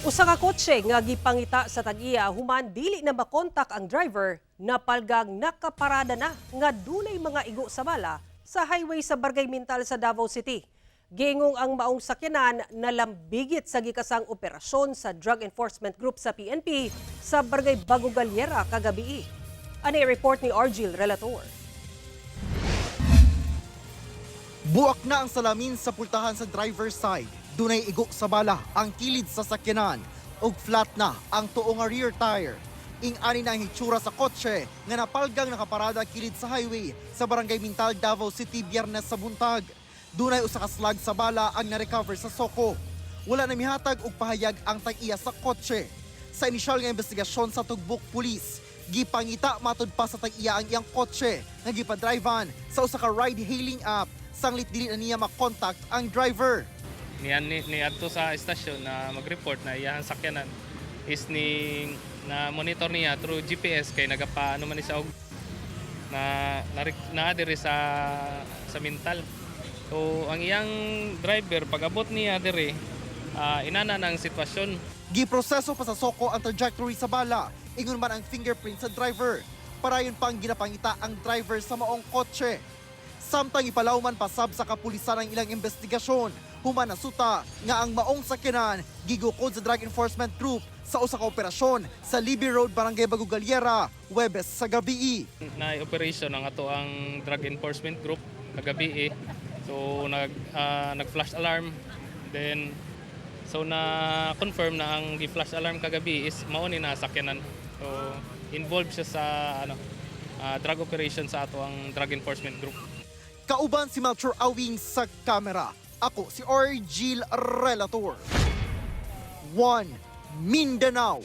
Usa ka kotse nga gipangita sa tag-iya human dili na makontak ang driver, napalgang nakaparada na nga dunay mga igo sa bala sa highway sa Barangay Mintal sa Davao City. Gingong ang maong sakyanan nalambigit sa gikasang operasyon sa Drug Enforcement Group sa PNP sa Barangay Bago Galiera kagabi. Ani report ni Argil Relator. Buak na ang salamin sa pultahan sa driver's side. Dunay igo sa bala ang kilid sa sakyanan ug flat na ang tuong rear tire. Ing-ani na ang hitsura sa kotse nga napalgang nakaparada kilid sa highway sa Barangay Mintal, Davao City, Biyernes sa buntag. Dunay usa ka slag sa bala ang na-recover sa soko. Wala na mihatag og pahayag ang tag-iya sa kotse. Sa inisyal nga investigasyon sa Tugbok Police, gipangita matud pa sa tag-iya ang iyang kotse nga gipadrivean sa usa ka ride-hailing app sanglit dili na niya makontak ang driver. Ni adto sa estasyon na mag-report na iyang sakyanan is ni na monitor niya through GPS kay nagapaano man siya og na diri sa Mintal. So ang iyang driver pag-abot niya diri inana ng sitwasyon. Giproseso pa sa soko ang trajectory sa bala, ingon man ang fingerprint sa driver. Parayon pang ginapangita ang driver sa maong kotse. Samtang ipalawman pasab sa kapulisan ang ilang investigasyon, human nasuta nga ang maong sakyanan gigukod sa Drug Enforcement Group sa usa ka operasyon sa Libby Road, Barangay Bago Galiera, Huwebes sa gabi. Na-operation ang ato ang Drug Enforcement Group kagabi. So nag-flash alarm, then so na confirm na ang gi-flash alarm kagabi is mao ni na sakyanan. So involved siya sa drug operation sa ato ang Drug Enforcement Group. Kauban si Melchor Awing sa kamera. Ako si Argil Relator. 1 Mindanao.